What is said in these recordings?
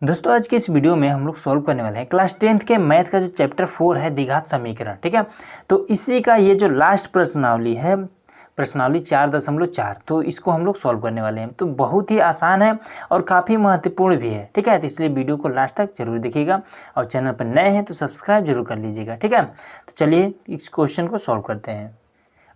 दोस्तों आज के इस वीडियो में हम लोग सॉल्व करने वाले हैं क्लास 10th के मैथ का जो चैप्टर 4 है द्विघात समीकरण। ठीक है, तो इसी का ये जो लास्ट प्रश्नावली है, प्रश्नावली 4.4, तो इसको हम लोग सॉल्व करने वाले हैं। तो बहुत ही आसान है और काफ़ी महत्वपूर्ण भी है। ठीक है, तो इसलिए वीडियो को लास्ट तक जरूर देखिएगा और चैनल पर नए हैं तो सब्सक्राइब जरूर कर लीजिएगा। ठीक है, तो चलिए इस क्वेश्चन को सॉल्व करते हैं।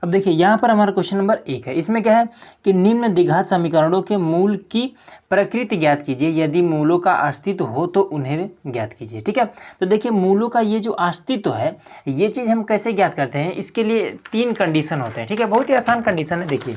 अब देखिए यहाँ पर हमारा क्वेश्चन नंबर 1 है। इसमें क्या है कि निम्न द्विघात समीकरणों के मूल की प्रकृति ज्ञात कीजिए, यदि मूलों का अस्तित्व हो तो उन्हें ज्ञात कीजिए। ठीक है, तो देखिए मूलों का ये जो अस्तित्व है ये चीज़ हम कैसे ज्ञात करते हैं, इसके लिए 3 कंडीशन होते हैं। ठीक है, बहुत ही आसान कंडीशन है। देखिए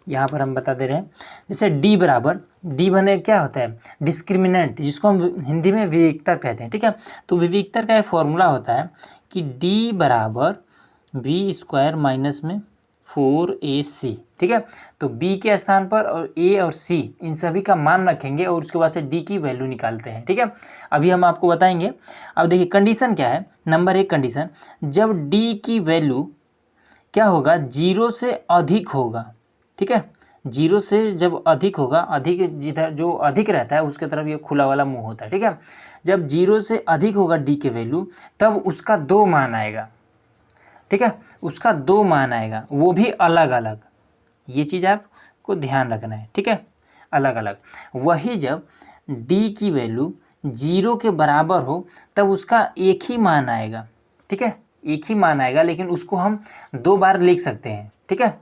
यहाँ पर हम बता दे रहे हैं, जैसे डी बराबर, डी बने क्या होता है डिस्क्रिमिनेंट, जिसको हम हिंदी में विविक्तर कहते हैं। ठीक है, तो विविक्तर का एक फॉर्मूला होता है कि डी बराबर बी स्क्वायर माइनस में 4ac। ठीक है, तो b के स्थान पर और a और c इन सभी का मान रखेंगे और उसके बाद से d की वैल्यू निकालते हैं। ठीक है, अभी हम आपको बताएंगे। अब देखिए कंडीशन क्या है, नंबर 1 कंडीशन, जब d की वैल्यू क्या होगा 0 से अधिक होगा। ठीक है, 0 से जब अधिक होगा, अधिक जिधर जो अधिक रहता है उसके तरफ ये खुला वाला मुंह होता है। ठीक है, जब 0 से अधिक होगा d के वैल्यू तब उसका 2 मान आएगा। ठीक है, उसका 2 मान आएगा, वो भी अलग अलग। ये चीज़ आपको ध्यान रखना है। ठीक है, अलग अलग। वही जब d की वैल्यू 0 के बराबर हो तब उसका एक ही मान आएगा। ठीक है, एक ही मान आएगा, लेकिन उसको हम 2 बार लिख सकते हैं। ठीक है,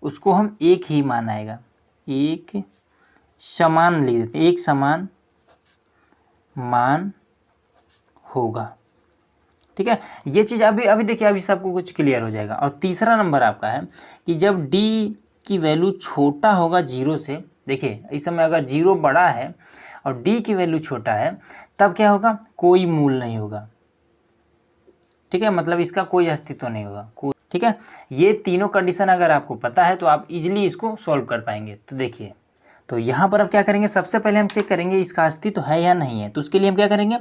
उसको हम एक ही मान आएगा, एक समान लिख देते हैं, एक समान मान होगा। ठीक है, ये चीज़ अभी देखिए, अभी सबको कुछ क्लियर हो जाएगा। और तीसरा नंबर आपका है कि जब d की वैल्यू छोटा होगा 0 से, देखिए इस समय अगर 0 बड़ा है और d की वैल्यू छोटा है तब क्या होगा, कोई मूल नहीं होगा। ठीक है, मतलब इसका कोई अस्तित्व नहीं होगा कोई। ठीक है, ये तीनों कंडीशन अगर आपको पता है तो आप इजीली इसको सॉल्व कर पाएंगे। तो देखिए, तो यहाँ पर अब क्या करेंगे, सबसे पहले हम चेक करेंगे इसका अस्तित्व है या नहीं है। तो उसके लिए हम क्या करेंगे,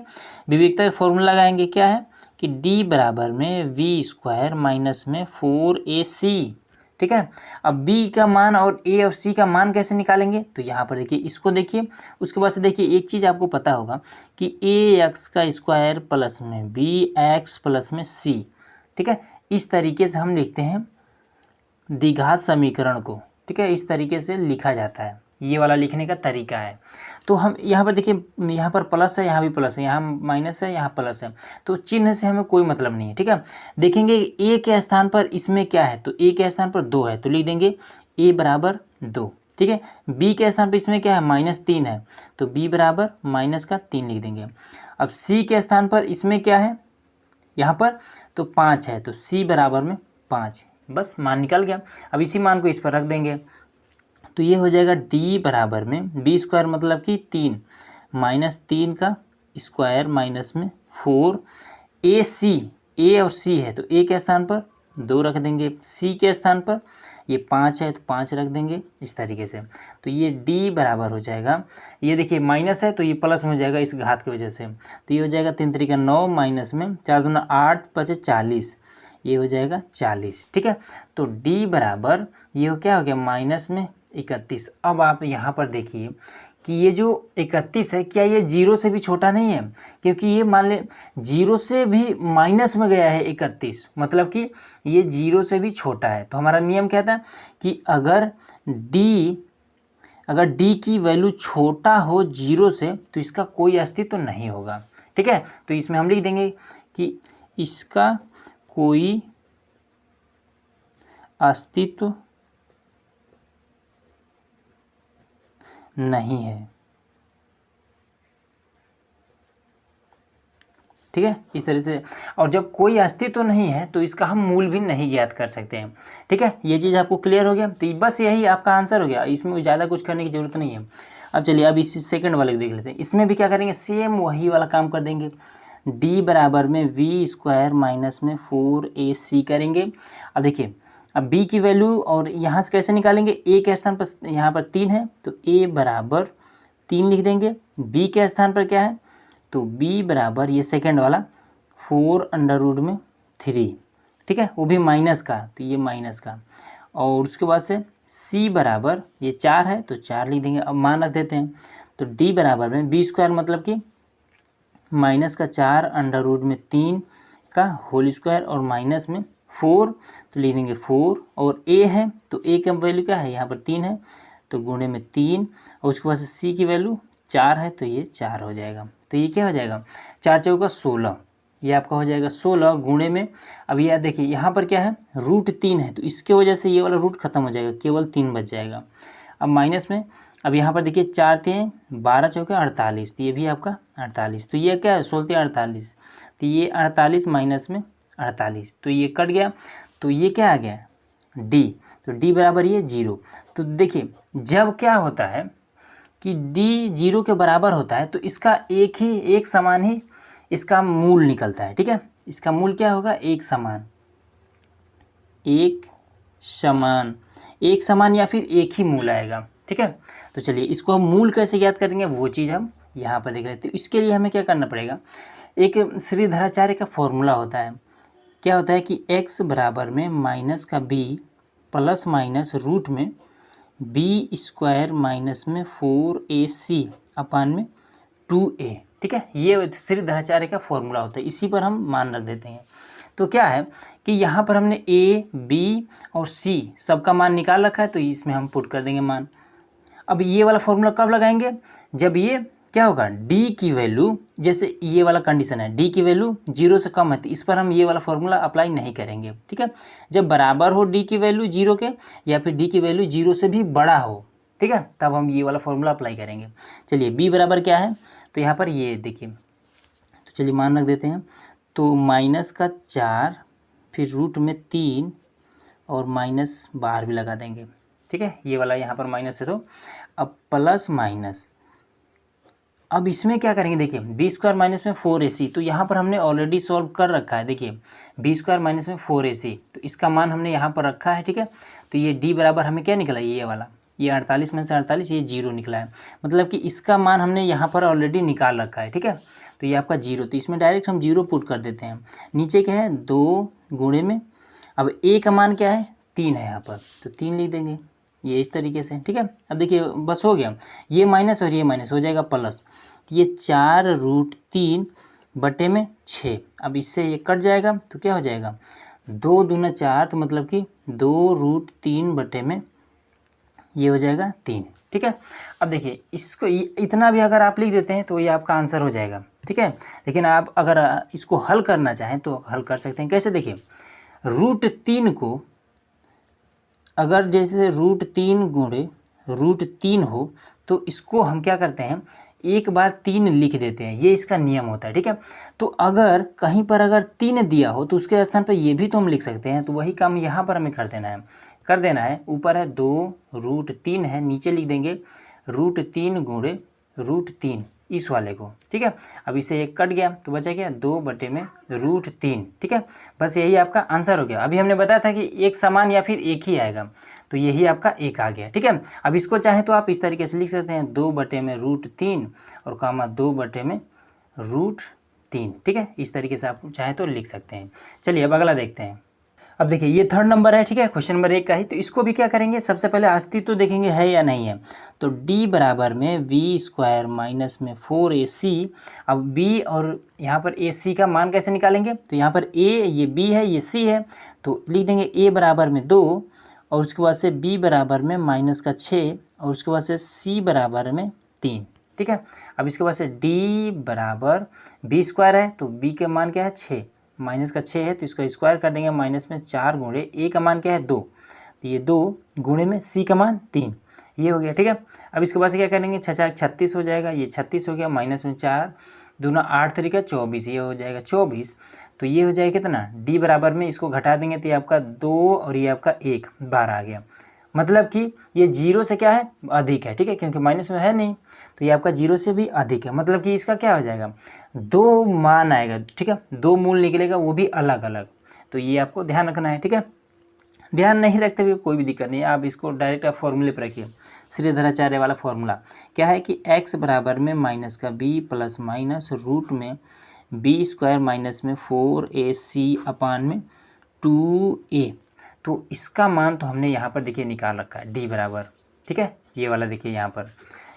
विविधता फॉर्मूला लगाएंगे। क्या है कि d बराबर में वी स्क्वायर माइनस में 4ac। ठीक है, अब b का मान और a और c का मान कैसे निकालेंगे, तो यहाँ पर देखिए, इसको देखिए, उसके बाद से देखिए एक चीज़ आपको पता होगा कि ax का स्क्वायर प्लस में bx प्लस में c। ठीक है, इस तरीके से हम लिखते हैं द्विघात समीकरण को। ठीक है, इस तरीके से लिखा जाता है, ये वाला लिखने का तरीका है। तो हम यहाँ पर देखिए, यहाँ पर प्लस है, यहाँ भी प्लस है, यहाँ माइनस है, यहाँ प्लस है, तो चिन्ह से हमें कोई मतलब नहीं है। ठीक है, देखेंगे a के स्थान पर इसमें क्या है, तो a के स्थान पर 2 है तो लिख देंगे a बराबर 2। ठीक है, b के स्थान पर इसमें क्या है, -3 है तो b बराबर -3 लिख देंगे। अब c के स्थान पर इसमें क्या है, यहाँ पर तो 5 है तो c बराबर में 5, बस मान निकल गया। अब इसी मान को इस पर रख देंगे तो ये हो जाएगा d बराबर में बी स्क्वायर मतलब कि 3 -3 का स्क्वायर माइनस में 4ac। a और c है तो a के स्थान पर 2 रख देंगे, c के स्थान पर ये 5 है तो 5 रख देंगे, इस तरीके से। तो ये d बराबर हो जाएगा, ये देखिए माइनस है तो ये प्लस में हो जाएगा इस घात की वजह से, तो ये हो जाएगा 3 3 9 माइनस में 4 दूना 8 5 40, ये हो जाएगा 40। ठीक है, तो d बराबर ये क्या हो गया माइनस में 31। अब आप यहाँ पर देखिए कि ये जो 31 है, क्या ये 0 से भी छोटा नहीं है, क्योंकि ये मान ले 0 से भी माइनस में गया है 31, मतलब कि ये 0 से भी छोटा है। तो हमारा नियम कहता है कि अगर d की वैल्यू छोटा हो 0 से तो इसका कोई अस्तित्व नहीं होगा। ठीक है, तो इसमें हम लिख देंगे कि इसका कोई अस्तित्व नहीं है। ठीक है, इस तरह से। और जब कोई अस्तित्व नहीं है तो इसका हम मूल भी नहीं ज्ञात कर सकते हैं। ठीक है, ये चीज़ आपको क्लियर हो गया, तो बस यही आपका आंसर हो गया, इसमें ज़्यादा कुछ करने की ज़रूरत नहीं है। अब चलिए अब इस सेकंड वाले को देख लेते हैं। इसमें भी क्या करेंगे, सेम वही वाला काम कर देंगे, d बराबर में वी स्क्वायर माइनस में 4ac करेंगे। अब देखिए, अब b की वैल्यू और यहाँ से कैसे निकालेंगे, a के स्थान पर यहाँ पर 3 है तो a बराबर 3 लिख देंगे, b के स्थान पर क्या है तो b बराबर ये सेकंड वाला 4√3। ठीक है, वो भी माइनस का, तो ये माइनस का। और उसके बाद से c बराबर ये 4 है तो 4 लिख देंगे। अब मान रख देते हैं तो डी बराबर में बी स्क्वायर मतलब कि माइनस का 4 अंडर रूट में 3 का होल स्क्वायर और माइनस में 4, तो लिख देंगे 4, और ए है तो ए का वैल्यू क्या है, यहाँ पर 3 है तो गुणे में 3, और उसके बाद से सी की वैल्यू 4 है तो ये 4 हो जाएगा। तो ये क्या हो जाएगा, 4 चौका 16, ये आपका हो जाएगा 16 गुणे में। अब यह देखिए यहाँ पर क्या है, रूट 3 है तो इसके वजह से ये वाला रूट खत्म हो जाएगा, केवल 3 बच जाएगा। अब माइनस में, अब यहाँ पर देखिए 4 3 12 चौके 48, तो ये भी आपका 48, तो ये क्या है 16 48, तो ये 48 माइनस में 48, तो ये कट गया, तो ये क्या आ गया डी, तो डी बराबर ये 0। तो देखिए जब क्या होता है कि डी 0 के बराबर होता है तो इसका एक समान ही इसका मूल निकलता है, ठीक है। इसका मूल क्या होगा, एक समान या फिर एक ही मूल आएगा, ठीक है। तो चलिए इसको हम मूल कैसे ज्ञात करेंगे वो चीज़ हम यहाँ पर देख लेते हैं। इसके लिए हमें क्या करना पड़ेगा, एक श्रीधराचार्य का फॉर्मूला होता है, क्या होता है कि x बराबर में माइनस का b प्लस माइनस रूट में बी स्क्वायर माइनस में 4ac अपान में 2a, ठीक है। ये श्रीधराचार्य का फॉर्मूला होता है, इसी पर हम मान रख देते हैं। तो क्या है कि यहाँ पर हमने a, b और c सबका मान निकाल रखा है, तो इसमें हम पुट कर देंगे मान। अब ये वाला फॉर्मूला कब लगाएंगे, जब ये क्या होगा d की वैल्यू, जैसे ये वाला कंडीशन है d की वैल्यू 0 से कम है तो इस पर हम ये वाला फॉर्मूला अप्लाई नहीं करेंगे, ठीक है। जब बराबर हो d की वैल्यू 0 के या फिर d की वैल्यू 0 से भी बड़ा हो, ठीक है, तब हम ये वाला फॉर्मूला अप्लाई करेंगे। चलिए b बराबर क्या है, तो यहाँ पर ये देखिए, तो चलिए मान रख देते हैं, तो माइनस का 4 फिर रूट में 3 और माइनस बाहर भी लगा देंगे, ठीक है। ये वाला यहाँ पर माइनस है तो अब प्लस माइनस, अब इसमें क्या करेंगे, देखिए बी स्क्वायर माइनस में 4ac, तो यहाँ पर हमने ऑलरेडी सॉल्व कर रखा है। देखिए बी स्क्वायर माइनस में 4ac, तो इसका मान हमने यहाँ पर रखा है, ठीक है। तो ये d बराबर हमें क्या निकला, ये वाला, ये 48 में से 48, ये 0 निकला है, मतलब कि इसका मान हमने यहाँ पर ऑलरेडी निकाल रखा है, ठीक है। तो ये आपका 0, तो इसमें डायरेक्ट हम 0 पुट कर देते हैं। नीचे क्या है 2 गुणे में, अब a का मान क्या है 3 है यहाँ पर, तो 3 लिख देंगे, ये इस तरीके से, ठीक है। अब देखिए बस हो गया, ये माइनस और ये माइनस हो जाएगा प्लस, तो ये 4 रूट 3 बटे में 6, अब इससे ये कट जाएगा तो क्या हो जाएगा 2 दूना 4, तो मतलब कि 2 रूट 3 बटे में ये हो जाएगा 3, ठीक है। अब देखिए इसको इतना भी अगर आप लिख देते हैं तो ये आपका आंसर हो जाएगा, ठीक है। लेकिन आप अगर इसको हल करना चाहें तो हल कर सकते हैं, कैसे, देखिए रूट 3 को अगर जैसे रूट 3 गुणे रूट 3 हो तो इसको हम क्या करते हैं, एक बार 3 लिख देते हैं, ये इसका नियम होता है, ठीक है। तो अगर कहीं पर अगर 3 दिया हो तो उसके स्थान पर ये भी तो हम लिख सकते हैं, तो वही काम यहाँ पर हमें कर देना है। ऊपर है 2 रूट 3 है, नीचे लिख देंगे रूट 3 गुणे रूट 3 इस वाले को, ठीक है। अब इससे एक कट गया तो बचा क्या 2 बटे में रूट 3, ठीक है। बस यही आपका आंसर हो गया। अभी हमने बताया था कि एक समान या फिर एक ही आएगा, तो यही आपका एक आ गया, ठीक है। अब इसको चाहे तो आप इस तरीके से लिख सकते हैं 2 बटे में रूट 3 और कामा 2 बटे में रूट 3, ठीक है। इस तरीके से आप चाहे तो लिख सकते हैं। चलिए अब अगला देखते हैं। अब देखिए ये 3rd नंबर है, ठीक है, क्वेश्चन नंबर 1 का ही। तो इसको भी क्या करेंगे, सबसे पहले अस्तित्व तो देखेंगे है या नहीं है। तो d बराबर में वी स्क्वायर माइनस में 4ac, अब b और यहाँ पर ac का मान कैसे निकालेंगे, तो यहाँ पर a ये b है ये c है, तो लिख देंगे a बराबर में 2 और उसके बाद से b बराबर में माइनस का 6 और उसके बाद से c बराबर में 3, ठीक है। अब इसके बाद से d बराबर b स्क्वायर है तो b के मान क्या है 6, माइनस का 6 है तो इसका स्क्वायर कर देंगे, माइनस में 4 गुणे a का मान क्या है 2, तो ये 2 गुणे में c का मान 3, ये हो गया, ठीक है। अब इसके बाद से क्या करेंगे 6 36 हो जाएगा, ये 36 हो गया, माइनस में 4 दूना 8 तरीका 24, ये हो जाएगा 24, तो ये हो जाएगा कितना d बराबर में, इसको घटा देंगे तो ये आपका 2 और ये आपका 1 12 आ गया, मतलब कि ये 0 से क्या है अधिक है, ठीक है, क्योंकि माइनस में है नहीं, तो ये आपका 0 से भी अधिक है, मतलब कि इसका क्या हो जाएगा 2 मान आएगा, ठीक है, 2 मूल निकलेगा वो भी अलग अलग, तो ये आपको ध्यान रखना है, ठीक है। ध्यान नहीं रखते हुए कोई भी दिक्कत नहीं है, आप इसको डायरेक्ट आप फॉर्मूले पर रखिए। श्रीधराचार्य वाला फॉर्मूला क्या है कि x बराबर में माइनस का b प्लस माइनस रूट में b स्क्वायर माइनस में 4ac अपान में 2a, तो इसका मान तो हमने यहाँ पर देखिए निकाल रखा है d बराबर, ठीक है, ये वाला देखिए यहाँ पर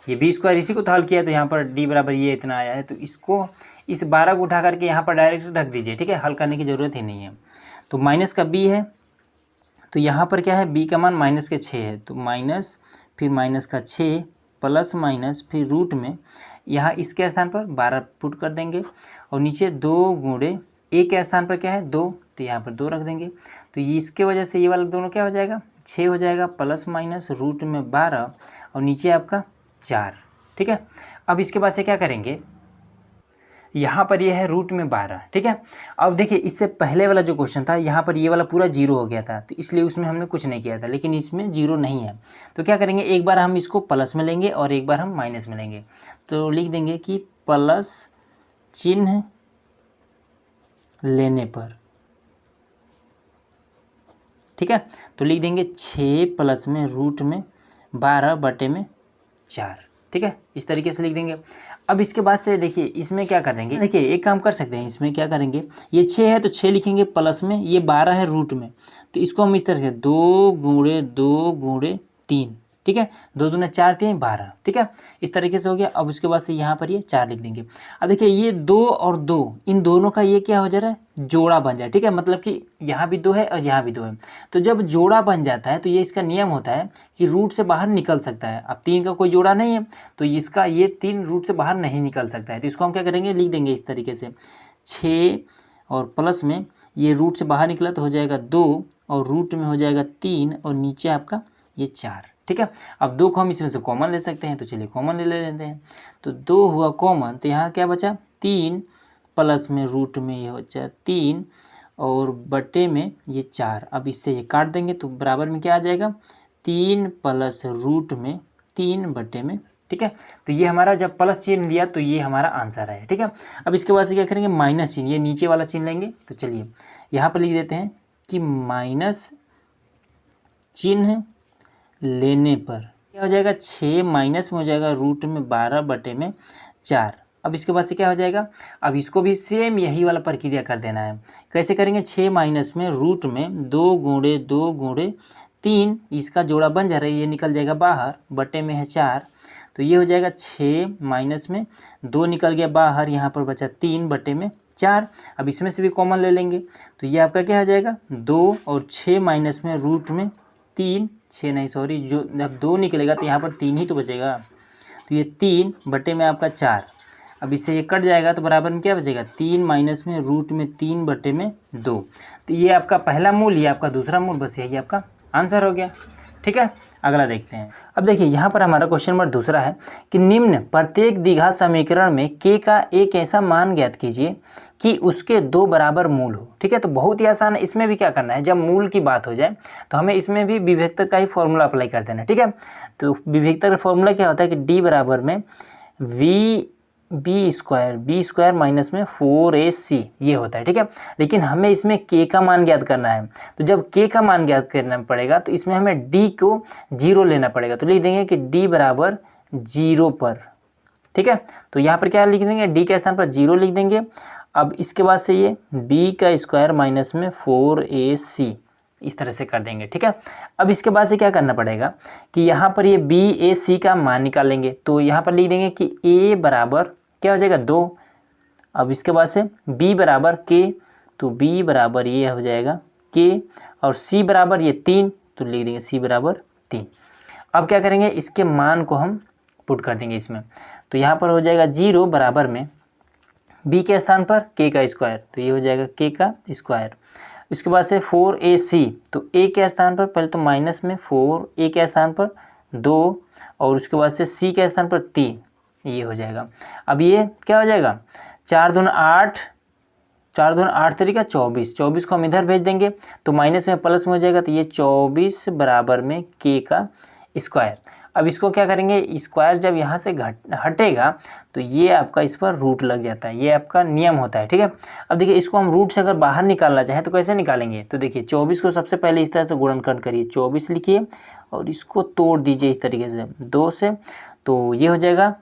ये बी स्क्वायर इसी को तो हल किया, तो यहाँ पर डी बराबर ये इतना आया है, तो इसको इस 12 को उठा करके यहाँ पर डायरेक्ट रख दीजिए, ठीक है, हल करने की ज़रूरत ही नहीं है। तो माइनस का बी है, तो यहाँ पर क्या है, बी का मान माइनस के 6 है, तो माइनस फिर माइनस का 6 प्लस माइनस फिर रूट में यहाँ इसके स्थान पर 12 पुट कर देंगे और नीचे 2 गुणे ए के स्थान पर क्या है 2, तो यहाँ पर 2 रख देंगे। तो इसके वजह से ये वाला दोनों क्या हो जाएगा 6 हो जाएगा, प्लस माइनस रूट में 12 और नीचे आपका 4, ठीक है। अब इसके बाद से क्या करेंगे, यहाँ पर ये है रूट में 12, ठीक है। अब देखिए इससे पहले वाला जो क्वेश्चन था यहाँ पर ये वाला पूरा जीरो हो गया था, तो इसलिए उसमें हमने कुछ नहीं किया था, लेकिन इसमें जीरो नहीं है। तो क्या करेंगे, एक बार हम इसको प्लस में लेंगे और एक बार हम माइनस में लेंगे। तो लिख देंगे कि प्लस चिन्ह लेने पर, ठीक है। तो लिख देंगे 6 प्लस में रूट में 12 बटे में 4, ठीक है, इस तरीके से लिख देंगे। अब इसके बाद से देखिए इसमें क्या कर देंगे, देखिए एक काम कर सकते हैं, इसमें क्या करेंगे, ये 6 है तो 6 लिखेंगे प्लस में, ये 12 है रूट में, तो इसको हम इस तरह से 2 गुणे 2 गुणे 3, ठीक है, 2 दूना 4 3 12, ठीक है, इस तरीके से हो गया। अब उसके बाद से यहाँ पर ये 4 लिख देंगे। अब देखिए ये 2 और 2 इन दोनों का ये क्या हो जा रहा है, जोड़ा बन जाए, ठीक है, मतलब कि यहाँ भी 2 है और यहाँ भी 2 है। तो जब जोड़ा बन जाता है तो ये इसका नियम होता है कि रूट से बाहर निकल सकता है। अब 3 का कोई जोड़ा नहीं है तो इसका ये 3 रूट से बाहर नहीं निकल सकता है, तो इसको हम क्या करेंगे, लिख देंगे इस तरीके से 6 और प्लस में ये रूट से बाहर निकला तो हो जाएगा 2 और रूट में हो जाएगा 3 और नीचे आपका ये 4, ठीक है। अब 2 को हम इसमें से कॉमन ले सकते हैं, तो चलिए कॉमन ले लेते हैं। तो 2 हुआ कॉमन, तो यहाँ क्या बचा 3 प्लस में रूट में ये हो जाए 3 और बटे में ये 4। अब इससे ये काट देंगे तो बराबर में क्या आ जाएगा 3 प्लस रूट में 3 बटे में, ठीक है। तो ये हमारा जब प्लस चिन्ह लिया तो ये हमारा आंसर है, ठीक है। अब इसके बाद से क्या करेंगे, माइनस चिन्ह, ये नीचे वाला चिन्ह लेंगे। तो चलिए यहाँ पर लिख देते हैं कि माइनस चिन्ह लेने पर क्या हो जाएगा 6 माइनस में हो जाएगा रूट में 12 बटे में 4। अब इसके बाद से क्या हो जाएगा, अब इसको भी सेम यही वाला प्रक्रिया कर देना है। कैसे करेंगे, 6 माइनस में रूट में 2 गुणे 2 गुणे 3, इसका जोड़ा बन जा रहा है, ये निकल जाएगा बाहर, बटे में है 4, तो ये हो जाएगा 6 माइनस में 2 निकल गया बाहर, यहाँ पर बचा 3 बटे में 4। अब इसमें से भी कॉमन ले लेंगे तो ये आपका क्या हो जाएगा 2 और 6 माइनस में रूट में 3, 6 नहीं सॉरी, जो जब 2 निकलेगा तो यहाँ पर 3 ही तो बचेगा, तो ये 3 बटे में आपका 4। अब इससे ये कट जाएगा तो बराबर में क्या बचेगा 3 माइनस में रूट में 3 बटे में 2। तो ये आपका पहला मूल, ये आपका दूसरा मूल, बस यही आपका आंसर हो गया, ठीक है। अगला देखते हैं। अब देखिए यहाँ पर हमारा क्वेश्चन नंबर दूसरा है कि निम्न प्रत्येक द्विघात समीकरण में k का एक ऐसा मान ज्ञात कीजिए कि उसके 2 बराबर मूल हो, ठीक है। तो बहुत ही आसान है, इसमें भी क्या करना है, जब मूल की बात हो जाए तो हमें इसमें भी विभेदक का ही फॉर्मूला अप्लाई कर देना है, ठीक है। तो विभेदक का फॉर्मूला क्या होता है कि d बराबर में बी स्क्वायर माइनस में 4ac ये होता है, ठीक है। लेकिन हमें इसमें k का मान ज्ञात करना है, तो जब k का मान ज्ञात करना पड़ेगा तो इसमें हमें d को 0 लेना पड़ेगा। तो लिख देंगे कि d बराबर 0 पर, ठीक है। तो यहाँ पर क्या लिख देंगे, d के स्थान पर 0 लिख देंगे। अब इसके बाद से ये b का स्क्वायर माइनस में 4ac इस तरह से कर देंगे, ठीक है। अब इसके बाद से क्या करना पड़ेगा कि यहाँ पर ये bac का मान निकालेंगे, तो यहाँ पर लिख देंगे कि a बराबर क्या हो जाएगा 2। अब इसके बाद से b बराबर k, तो b बराबर ये हो जाएगा k और c बराबर ये 3, तो लिख देंगे c बराबर 3। अब क्या करेंगे, इसके मान को हम पुट कर देंगे इसमें, तो यहाँ पर हो जाएगा 0 बराबर में b के स्थान पर k का स्क्वायर, तो ये हो जाएगा k का स्क्वायर। इसके बाद से 4ac, तो a के स्थान पर पहले तो माइनस में 4, a के स्थान पर 2 और उसके बाद से c के स्थान पर 3, ये हो जाएगा। अब ये क्या हो जाएगा 4 दूना 8, 4 दूना 8 तरीका 24, 24 को हम इधर भेज देंगे तो माइनस में प्लस में हो जाएगा, तो ये 24 बराबर में k का स्क्वायर। अब इसको क्या करेंगे, स्क्वायर जब यहाँ से हटेगा तो ये आपका इस पर रूट लग जाता है, ये आपका नियम होता है, ठीक है। अब देखिए इसको हम रूट से अगर बाहर निकालना चाहें तो कैसे निकालेंगे, तो देखिए 24 को सबसे पहले इस तरह से गुणनखंड करिए, 24 लिखिए और इसको तोड़ दीजिए इस तरीके से 2 से, तो ये हो जाएगा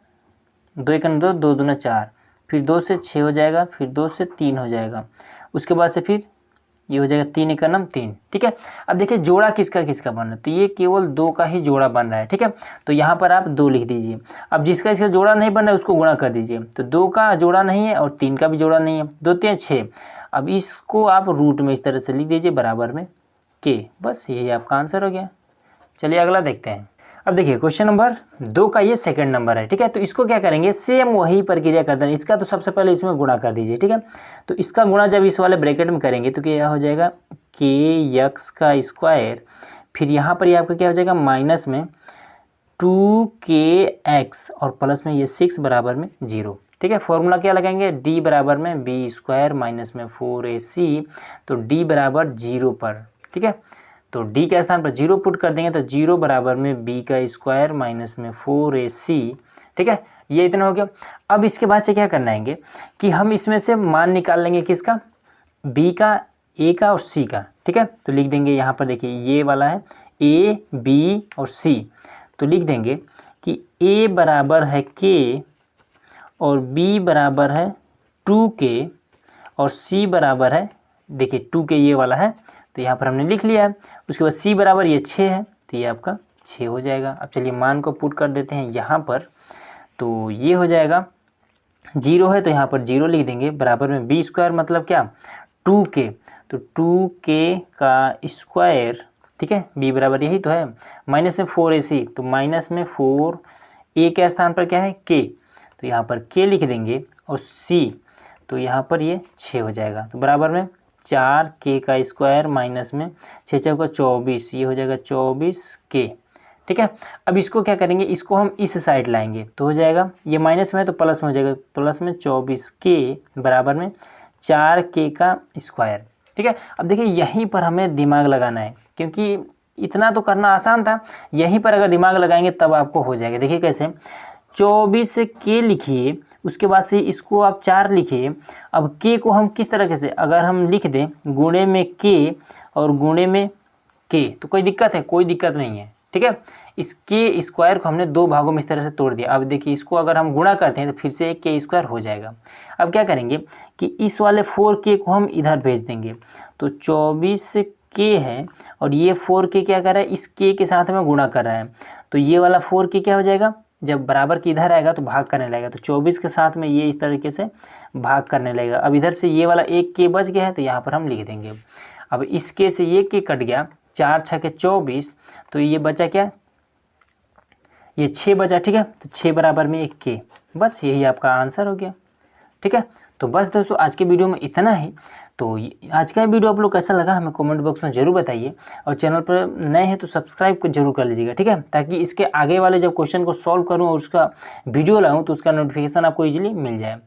2 1 2, 2 दूना 4, फिर 2 से 6 हो जाएगा, फिर 2 से 3 हो जाएगा, उसके बाद से फिर ये हो जाएगा 3 एकम 3, ठीक है। अब देखिए जोड़ा किसका किसका बन रहा है, तो ये केवल 2 का ही जोड़ा बन रहा है, ठीक है। तो यहाँ पर आप 2 लिख दीजिए। अब जिसका इसका जोड़ा नहीं बन रहा है उसको गुणा कर दीजिए, तो 2 का जोड़ा नहीं है और 3 का भी जोड़ा नहीं है, 2 3 6। अब इसको आप रूट में इस तरह से लिख दीजिए बराबर में के, बस यही आपका आंसर हो गया। चलिए अगला देखते हैं। अब देखिए क्वेश्चन नंबर 2 का ये सेकंड नंबर है, ठीक है। तो इसको क्या करेंगे, सेम वही प्रक्रिया कर देना। इसका तो सबसे पहले इसमें गुणा कर दीजिए, ठीक है। तो इसका गुणा जब इस वाले ब्रैकेट में करेंगे तो क्या हो जाएगा, के यक्स का स्क्वायर, फिर यहाँ पर ये आपका क्या हो जाएगा माइनस में 2kx और प्लस में ये 6 बराबर में 0, ठीक है। फॉर्मूला क्या लगाएंगे, d बराबर में बी स्क्वायर माइनस में 4ac, तो d बराबर 0 पर, ठीक है। तो d के स्थान पर 0 पुट कर देंगे तो 0 बराबर में b का स्क्वायर माइनस में 4ac, ठीक है। ये इतना हो गया। अब इसके बाद से क्या करना है कि हम इसमें से मान निकाल लेंगे किसका, b का, a का और c का, ठीक है। तो लिख देंगे यहाँ पर, देखिए ये वाला है a b और c, तो लिख देंगे कि a बराबर है k और b बराबर है 2k और c बराबर है, देखिए 2k ये वाला है तो यहाँ पर हमने लिख लिया है। उसके बाद c बराबर ये 6 है तो ये आपका 6 हो जाएगा। अब चलिए मान को पुट कर देते हैं यहाँ पर, तो ये हो जाएगा 0 है तो यहाँ पर 0 लिख देंगे बराबर में बी स्क्वायर मतलब क्या 2k, तो 2k का स्क्वायर, ठीक है। b बराबर यही तो है माइनस में 4ac, तो माइनस में 4, a के स्थान पर क्या है k, तो यहाँ पर k लिख देंगे और c, तो यहाँ पर ये 6 हो जाएगा। तो बराबर में 4k का स्क्वायर माइनस में 6 चौका 24, ये हो जाएगा 24k, ठीक है। अब इसको क्या करेंगे, इसको हम इस साइड लाएंगे तो हो जाएगा, ये माइनस में है तो प्लस में हो जाएगा, प्लस में 24k बराबर में 4k का स्क्वायर, ठीक है। अब देखिए यहीं पर हमें दिमाग लगाना है क्योंकि इतना तो करना आसान था, यहीं पर अगर दिमाग लगाएंगे तब आपको हो जाएगा। देखिए कैसे, 24k लिखिए, उसके बाद से इसको आप 4 लिखिए। अब k को हम किस तरह से, अगर हम लिख दें गुणे में k और गुणे में k तो कोई दिक्कत है, कोई दिक्कत नहीं है, ठीक है। इस k स्क्वायर को हमने 2 भागों में इस तरह से तोड़ दिया। अब देखिए इसको अगर हम गुणा करते हैं तो फिर से एक k स्क्वायर हो जाएगा। अब क्या करेंगे कि इस वाले 4k को हम इधर भेज देंगे, तो 24k है और ये 4k क्या कर रहा है, इस k के साथ में गुणा कर रहा है, तो ये वाला 4k क्या हो जाएगा, जब बराबर की इधर आएगा तो भाग करने लगेगा, तो 24 के साथ में ये इस तरीके से भाग करने लगेगा। अब इधर से ये वाला एक k बच गया है तो यहाँ पर हम लिख देंगे। अब इस k से ये k कट गया, 4 6 24, तो ये बचा क्या, ये 6 बचा, ठीक है। तो 6 बराबर में एक k, बस यही आपका आंसर हो गया, ठीक है। तो बस दोस्तों आज के वीडियो में इतना ही। तो आज का वीडियो आप लोग कैसा लगा हमें कमेंट बॉक्स में ज़रूर बताइए, और चैनल पर नए हैं तो सब्सक्राइब जरूर कर लीजिएगा, ठीक है, ताकि इसके आगे वाले जब क्वेश्चन को सॉल्व करूं और उसका वीडियो लाऊं तो उसका नोटिफिकेशन आपको इजीली मिल जाए।